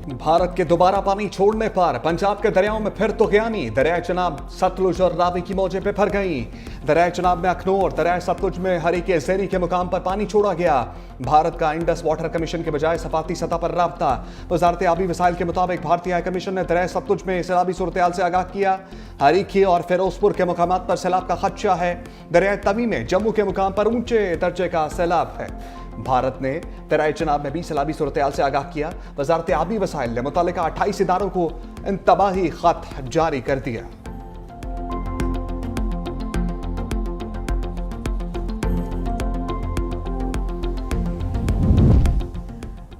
भारत के दोबारा पानी छोड़ने पर पंजाब के दरियाओं में फिर तुगयानी। दरिया चनाब, सतलुज और रावी की मौजें पे भर गईं। दरिया चनाब में अखनूर, दरिया सतलुज में हरी के जेरी के मुकाम पर पानी छोड़ा गया। भारत का इंडस वाटर कमीशन के बजाय सफारती सतह पर राब्ता। वजारत आबी वसाइल के मुताबिक भारतीय हाई कमीशन ने दरिया सतलुज में सैलाबी सूरत से आगाह किया। हरीकी और फिरोजपुर के मुकाम पर सैलाब का खदशा है। दरिया तवी में जम्मू के मुकाम पर ऊंचे दर्जे का सैलाब है। भारत ने दरिया चनाब में भी सैलाबी सूरत से आगाह किया। वजारत आबी वसाइल ने मुतल्लिका 28 इदारों को इंतबाही खत जारी कर दिया।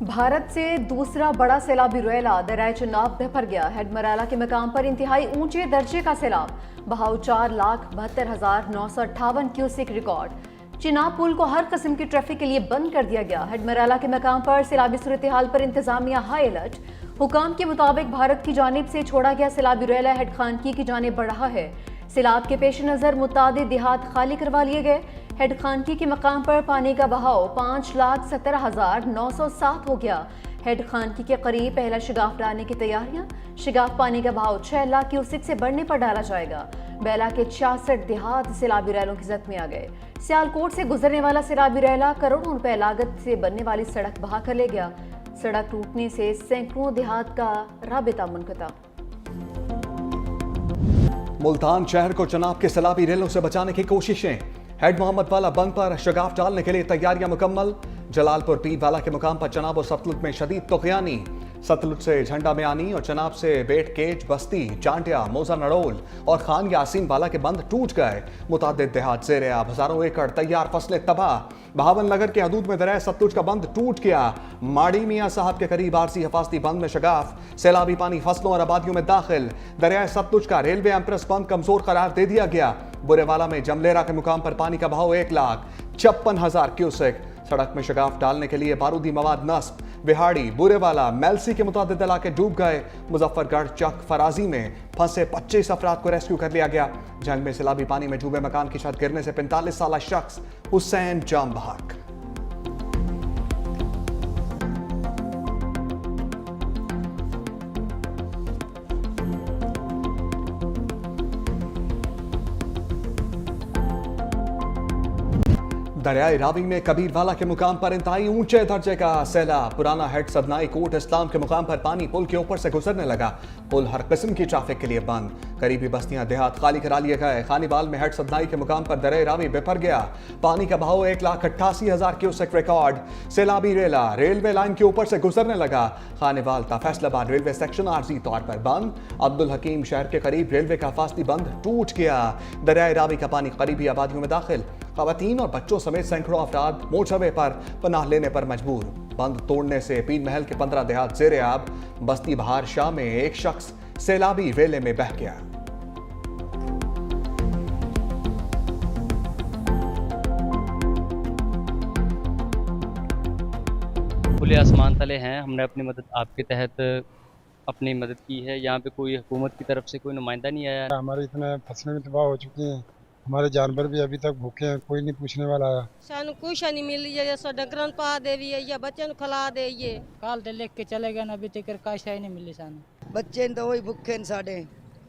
भारत से दूसरा बड़ा सैलाबी रुएला दरिया चनाब में भर गया। हेडमराला के मकाम पर इंतहाई ऊंचे दर्जे का सैलाब। बहाव 4,72,958 क्यूसेक रिकॉर्ड। चिनाब पुल को हर किस्म की ट्रैफिक के लिए बंद कर दिया गया। हेडमराला के मकाम पर सैलाबी सूरत हाल पर इंतजामिया हाई अलर्ट। हुकाम के मुताबिक भारत की जानिब से छोड़ा गया सैलाबी रुएला हेड खानकी की जानिब बढ़ रहा है। सैलाब के पेश नज़र मुतादिद देहात खाली करवा लिए गए। हेड खानकी के मकाम पर पानी का बहाव 5,17,907 हो गया। हेड खानकी के करीब पहला शिगाफ डालने की तैयारियां। शिगाफ पानी का बहाव 6 लाख क्यूसेक से बढ़ने पर डाला जाएगा। बेला के 66 देहात सैलाबी रैलों की जद में आ गए। सियालकोट से गुजरने वाला सैलाबी रैला करोड़ों रुपए लागत से बनने वाली सड़क बहा कर ले गया। सड़क टूटने से सैकड़ों देहात का राबिता मुनक़ता। मुल्तान शहर को चनाब के सैलाबी रेलों से बचाने की कोशिशें। हेड मोहम्मद वाला बंद पर शगाफ डालने के लिए तैयारियां मुकम्मल। जलालपुर पीर वाला के मुकाम पर चनाब और सतलुज में शदीद तुगयानी। सतलुज से झंडा में आनी और चनाब से बेट केज, बस्ती, चांटिया, मोजा नड़ोल और खान यासीन वाला के बंद टूट गए। मुतादिद देहात ज़ेरे आब, हजारों एकड़ तैयार फसलें तबाह। बहावन नगर के हदूद में दरिया सतलुज का बंद टूट गया। माड़ी मियाँ साहब के करीब आरसी हिफाजती बंद में शगाफ। सैलाबी पानी फसलों और आबादियों में दाखिल। दरिया सतलुज का रेलवे एम्प्रेस बंद कमजोर करार दे दिया गया। बुरेवाला में जमलेरा के मुकाम पर पानी का बहाव 1,56,000 क्यूसेक। सड़क में शगाफ डालने के लिए बारूदी मवाद नस्ब। बिहाड़ी, बुरेवाला, मेलसी के मुतादिद इलाके डूब गए। मुजफ्फरगढ़, चक, फराजी में फंसे 25 अफराद को रेस्क्यू कर लिया गया। जंग में सैलाबी पानी में डूबे मकान की छत गिरने से 45 साल शख्स हुसैन जाम बहक। दरियाई रावी में कबीरवाला के मुकाम पर इंतहाई ऊंचे दर्जे का सैलाब। पुराना हेड सदनाई कोट इस्लाम के मुकाम पर पानी पुल के ऊपर से गुजरने लगा। पुल हर किस्म की ट्रैफिक के लिए बंद। करीबी बस्तियां देहात खाली करा लिए गए। खानीवाल में हेड सदनाई के मुकाम पर दरियाई रावी बेपर गया। पानी का बहाव 1,88,000 क्यूसेक रिकॉर्ड। सैलाबी रेला रेलवे लाइन के ऊपर से गुजरने लगा। खानीवाल ता फैसलाबाद रेलवे सेक्शन आर्जी तौर पर बंद। अब्दुल हकीम शहर के करीब रेलवे का फासली बंद टूट गया। दरियाई रावी का पानी करीबी आबादियों में दाखिल। खवातीन और बच्चों समेत सैकड़ों अफराद मोर्चवे पर पनाह लेने पर मजबूर। बंद तोड़ने से पीर महल के 15 देहात ज़ेरे आब। बस्ती बहार शाह में एक शख्स सैलाबी रेले में बह गया। खुले आसमान तले हैं। हमने अपनी मदद आपके तहत अपनी मदद की है। यहाँ पे कोई हुकूमत की तरफ से कोई नुमाइंदा नहीं आया। हमारे इतने फसलें भी तबाह हो चुकी हैं। हमारे जानवर भी अभी तक भूखे हैं, कोई नहीं पूछने वाला आया। सानू कुछ नहीं मिली है, सो डंगरन पा देवी है या बच्चन खिला दे। ये काल ते लेके चले गए, अभी तक काशा ही नहीं मिली सानू। ਬੱਚੇ ਤਾਂ ਉਹੀ ਭੁੱਖੇ ਨੇ ਸਾਡੇ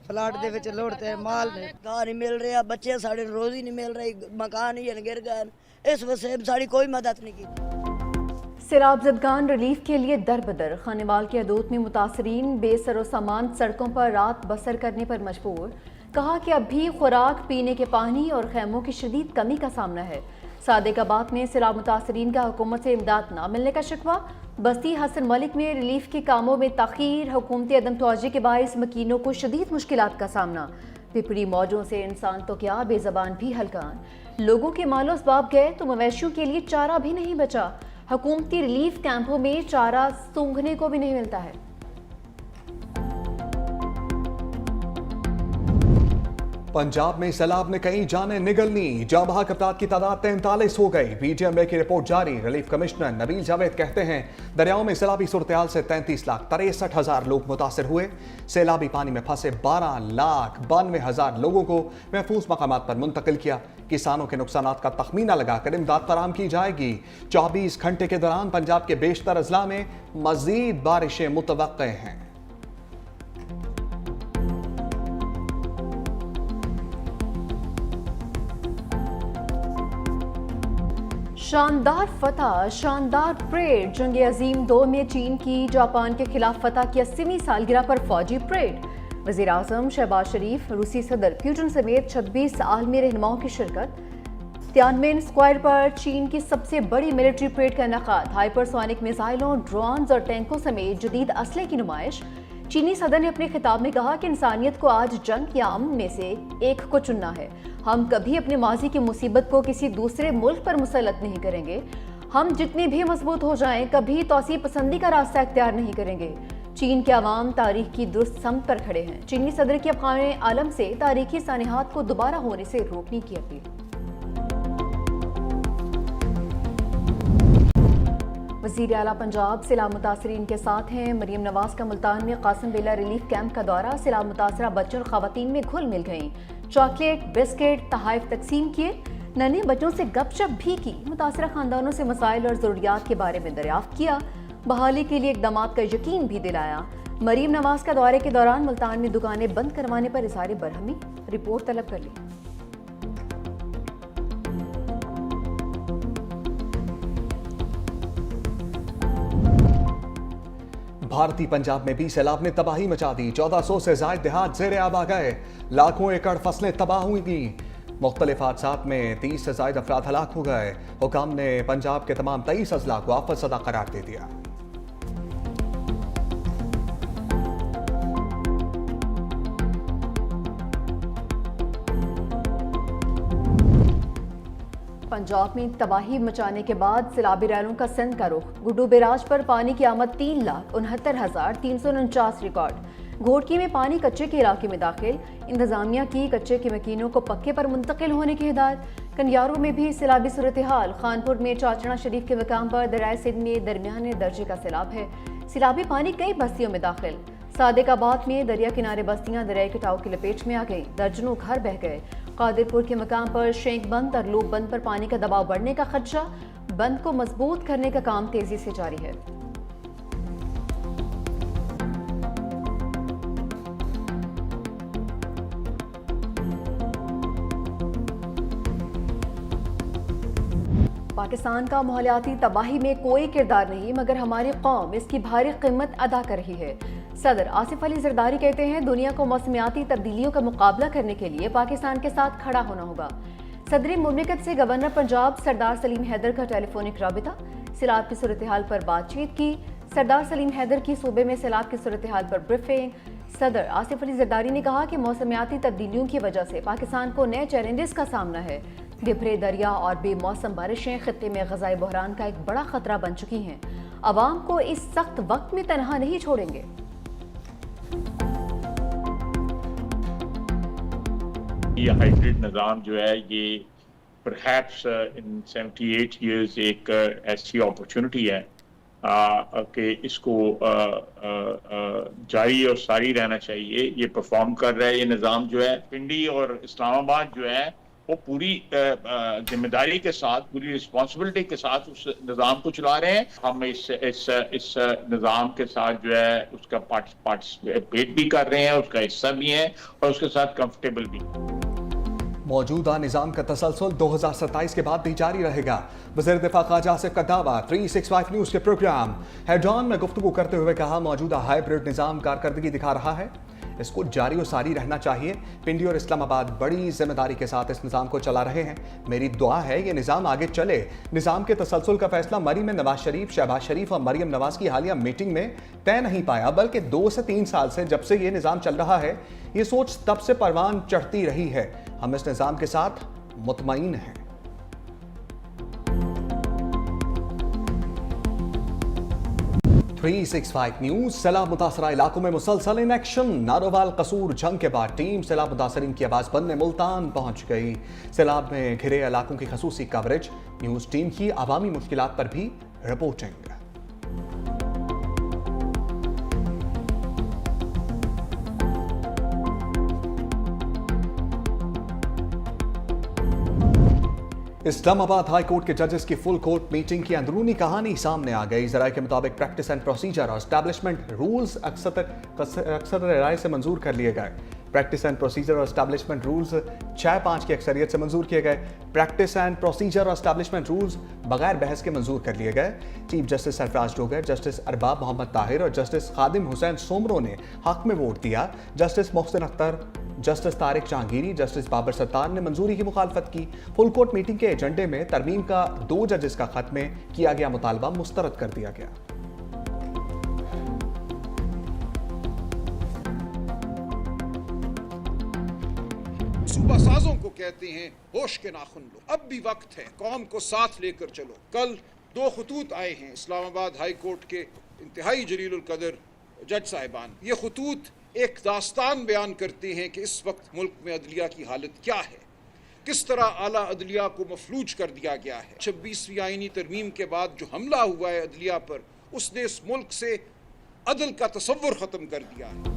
ਫਲਾਟ ਦੇ ਵਿੱਚ ਲੋੜਦੇ ਮਾਲ ਨੇ ਘਰ ਨਹੀਂ ਮਿਲ ਰਿਹਾ। ਬੱਚੇ ਸਾਡੇ ਰੋਜ਼ੀ ਨਹੀਂ ਮਿਲ ਰਹੀ। ਮਕਾਨ ਹੀ ਗਿਰ गए। इस वजह से साड़ी कोई मदद नहीं की। सैलाब ज़दगान रिलीफ के लिए दर बदर। खानेवाल के हदूद में मुतासरीन बेसरो सामान सड़कों पर रात बसर करने पर मजबूर। कहा कि अब भी खुराक, पीने के पानी और खैमों की शदीद कमी का सामना है। सादिकाबाद में सैलाब मुतासरीन का हुकूमत से इमदाद न मिलने का शिकवा। बस्ती हसन मलिक में रिलीफ के कामों में तखीर, हुकूमती अदम तवज्जो के बायस मकीनों को शदीद मुश्किलात का सामना। पिपड़ी मौजों से इंसान तो क्या बेज़बान भी हलकान। लोगों के मालो असबाब गए तो मवेशियों के लिए चारा भी नहीं बचा। हुकूमती रिलीफ कैंपों में चारा सूंघने को भी नहीं मिलता है। पंजाब में सैलाब ने कई जानें निगलनी। जाम बहक अफराद की तादाद 43 हो गई। पीटीएमए की रिपोर्ट जारी। रिलीफ कमिश्नर नबील जावेद कहते हैं दरियाओं में सैलाबी सूरत से 33,63,000 लोग मुतासर हुए। सैलाबी पानी में फंसे 12,92,000 लोगों को महफूज मकामात पर मुंतकिल किया। किसानों के नुकसानात का तखमीना लगाकर इमदाद फराहम की जाएगी। 24 घंटे के दौरान पंजाब के बेशतर अजला में मजीद बारिशें मुतवक्के हैं। शानदार फतह, शानदार परेड। जंग अजीम 2 में चीन की जापान के खिलाफ फतह की 80वीं सालगिरह पर फौजी परेड। वज़ीर आज़म शहबाज शरीफ, रूसी सदर पुतिन समेत 26 आलमी रहनुमाओं की शिरकत। तियानमेन स्क्वायर पर चीन की सबसे बड़ी मिलिट्री परेड का इनेकाद। हाइपरसोनिक मिसाइलों, ड्रोन्स और टैंकों समेत जदीद असले की नुमाइश। चीनी सदर ने अपने खिताब में कहा कि इंसानियत को आज जंग या अमन में से एक को चुनना है। हम कभी अपने माजी की मुसीबत को किसी दूसरे मुल्क पर मुसल्लत नहीं करेंगे। हम जितने भी मजबूत हो जाएं, कभी तौसीब पसंदी का रास्ता इख्तियार नहीं करेंगे। चीन के अवाम तारीख की दुरुस्त समत पर खड़े हैं। चीनी सदर की अफ़गान आलम से तारीखी सानिहात को दोबारा होने से रोकने की अपील। वज़ीर आला पंजाब सैलाब मुतासरीन के साथ हैं। मरीम नवाज का मुल्तान में कासिम बेला रिलीफ कैंप का दौरा। सैलाब मुतासरा बच्चों और खवातीन में घुल मिल गईं। चॉकलेट, बिस्किट, तहाइफ तकसीम किए। नन्हे बच्चों से गपशप भी की। मुतासरा खानदानों से मसाइल और ज़रूरियात के बारे में दरियाफ्त किया। बहाली के लिए इक़दामात का यकीन भी दिलाया। मरीम नवाज का दौरे के दौरान मुल्तान में दुकानें बंद करवाने पर इज़हार बरहमी। रिपोर्ट तलब कर ली। भारतीय पंजाब में भी सैलाब ने तबाही मचा दी। 1400 से ज्यादा देहात ज़ेरे आब आ गए। लाखों एकड़ फसलें तबाह हुई थी। मुख्तलिफ हादसात में 30 से ज्यादा अफराद हलाक हो गए। हुकाम ने पंजाब के तमाम 23 अजला को आफत ज़दा करार दे दिया। पंजाब में तबाही मचाने के बाद सैलाबी रैलों का सिंध का रुख। गुड्डू बैराज पर पानी की आमद 3,69,349 रिकॉर्ड। घोटकी में पानी कच्चे के इलाके में दाखिल। इंतजामिया की कच्चे के मकीनों को पक्के पर मुंतकिल होने की हिदायत। कन्यारों में भी सैलाबी सूरत हाल। खानपुर में चाचना शरीफ के मकाम पर दरियाए सिंध में दरमियाने दर्जे का सैलाब है। सैलाबी पानी कई बस्तियों में दाखिल। सादिकाबाद में दरिया किनारे बस्तियां दरियाई कटाव की लपेट में आ गई। दर्जनों घर बह गए। कादिरपुर के मकाम पर शेख बंद और लूप बंद पर पानी का दबाव बढ़ने का खदशा। बंद को मजबूत करने का काम तेजी से जारी है। पाकिस्तान का माहौलियाती तबाही में कोई किरदार नहीं, मगर हमारी कौम इसकी भारी कीमत अदा कर रही है। सदर आसिफ अली जरदारी कहते हैं, दुनिया को मौसमियाती तब्दीलियों का मुकाबला करने के लिए पाकिस्तान के साथ खड़ा होना होगा। सदर मुमलिकत से गवर्नर पंजाब सरदार सलीम हैदर का टेलीफोनिक राबिता। सैलाब की सूरत हाल पर बातचीत की। सरदार सलीम हैदर की सूबे में सैलाब की सूरत हाल पर ब्रीफिंग। सदर आसिफ अली जरदारी ने कहा कि मौसमियाती तब्दीलियों की वजह से पाकिस्तान को नए चैलेंजेस का सामना है। बिखरे दरिया और बेमौसम बारिशें खित्ते में ग़ज़ाई बहरान का एक बड़ा खतरा बन चुकी हैं। अवाम को इस सख्त वक्त में तनहा नहीं छोड़ेंगे। ये हाइब्रिड निज़ाम जो है ये परहैप्स इन 78 ईयर्स एक ऐसी अपॉर्चुनिटी है कि इसको जारी और सारी रहना चाहिए। ये परफॉर्म कर रहा है ये निज़ाम जो है। पिंडी और इस्लामाबाद जो है वो पूरी जिम्मेदारी के साथ, पूरी रिस्पॉन्सिबिलिटी के साथ उस निज़ाम को चला रहे हैं। हम इस निज़ाम के साथ जो है उसका पार्टिसिपेट भी कर रहे हैं, उसका हिस्सा भी हैं और उसके साथ कंफर्टेबल भी। मौजूदा निज़ाम का तसलसल 2027 के बाद भी जारी रहेगा। वज़ीर दिफा ख्वाजा आसिफ का दावा। 365 न्यूज़ के प्रोग्राम हेड ऑन में गुफ्तगू करते हुए कहा, मौजूदा हाइब्रिड निज़ाम कारकर्दगी दिखा रहा है, इसको जारी और सारी रहना चाहिए। पिंडी और इस्लामाबाद बड़ी जिम्मेदारी के साथ इस निज़ाम को चला रहे हैं। मेरी दुआ है ये निज़ाम आगे चले। निज़ाम के तसलसल का फैसला मरी में नवाज शरीफ, शहबाज शरीफ और मरीम नवाज की हालिया मीटिंग में तय नहीं पाया, बल्कि 2 से 3 साल से जब से ये निज़ाम चल रहा है, ये सोच तब से परवान चढ़ती रही है। हम इस निज़ाम के साथ मुतमईन हैं। न्यूज। सैलाब मुतासरा इलाकों में मुसलसल इन एक्शन। नारोवाल कसूर जंग के बाद टीम सैलाब मुतासरीन की आवाज बनने मुल्तान पहुंच गई। सैलाब में घिरे इलाकों की खसूसी कवरेज। न्यूज टीम की अवामी मुश्किलात पर भी रिपोर्टिंग। इस्लामाबाद हाई कोर्ट के जजेस की फुल कोर्ट मीटिंग की अंदरूनी कहानी सामने आ गई। जराये के मुताबिक प्रैक्टिस एंड प्रोसीजर और एस्टैब्लिशमेंट रूल्स अक्सर राय से मंजूर कर लिए गए। प्रैक्टिस एंड प्रोसीजर और एस्टैब्लिशमेंट रूल्स 6-5 की अक्सरियत से मंजूर किए गए। प्रैक्टिस एंड प्रोसीजर और एस्टैब्लिशमेंट रूल्स बगैर बहस के मंजूर कर लिए गए। Chief justice Sarfaraz Dogar, justice Arbab Mohammad Tahir और जस्टिस खादिम हुसैन सोमरो ने हक में वोट दिया। Justice Mohsin Akhtar, justice Tariq Jahangiri, justice Babar Sattar ने मंजूरी की मुखालफत की। फुल कोर्ट मीटिंग के एजेंडे में तरमीम का 2 जजेस का खत में किया गया मुतालबा मुस्तरद कर दिया गया। सूबासाजों को कहते हैं होश के नाखुन लो, अब भी वक्त है, कौम को साथ लेकर चलो। कल 2 खतूत आए हैं इस्लामाबाद हाई कोर्ट के इंतहाई जलीलुल कदर जज साहिबान। ये खतूत एक दास्तान बयान करते हैं कि इस वक्त मुल्क में अदलिया की हालत क्या है, किस तरह आला अदलिया को मफलूज कर दिया गया है। 26वीं आईनी तरमीम के बाद जो हमला हुआ है अदलिया पर, उसने इस मुल्क से अदल का तसव्वुर ख़त्म कर दिया है।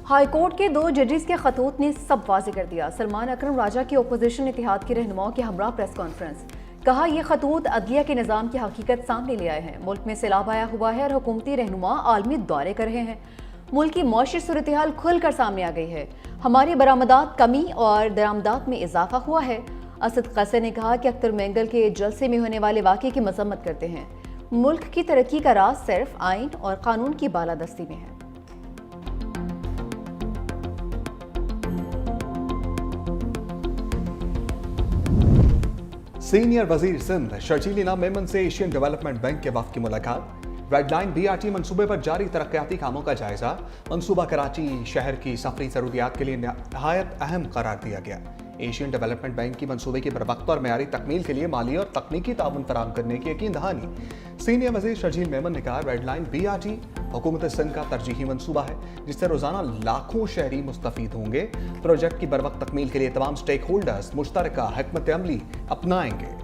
हाई कोर्ट के 2 जजेस के खतूत ने सब वाज़े कर दिया। सलमान अकरम राजा की ओपोजिशन इत्तेहाद के रहनुमाओं के हमरा प्रेस कॉन्फ्रेंस, कहा यह खतूत अदलिया के निज़ाम की हकीकत सामने ले आए हैं। मुल्क में सैलाब आया हुआ है और हुकूमती रहनुमा आलमी दौरे कर रहे हैं। मुल्क की मौशी सूरत हाल खुलकर सामने आ गई है। हमारी बरामदात कमी और दरामदात में इजाफा हुआ है। असद क़से ने कहा कि अख्तर मेंगल के जलसे में होने वाले वाक़े की मजम्मत करते हैं। मुल्क की तरक्की का राज सिर्फ आइन और कानून की बालादस्ती में है। सीनियर वजीर सिंध शर्जील मेमन से एशियन डेवलपमेंट बैंक के वफ़द की मुलाकात। रेड लाइन BRT मंसूबे पर जारी तरक्याती कामों का जायजा। मंसूबा कराची शहर की सफरी ज़रूरियात के लिए नहायत अहम करार दिया गया। एशियन डेवलपमेंट बैंक की मंसूबे की बरवक्त और मेयारी तकमील के लिए माली और तकनीकी ताउन फराहम करने की यकीन दहानी। सीनियर वजीर शर्जील मेमन ने कहा रेड लाइन BRT हुकूमत सिंध का तरजीही मंसूबा है, जिससे रोजाना लाखों शहरी मुस्तफीद होंगे। प्रोजेक्ट की बरवक्त तकमील के लिए तमाम स्टेक होल्डर्स मुश्तरका हिकमत अमली अपनाएंगे।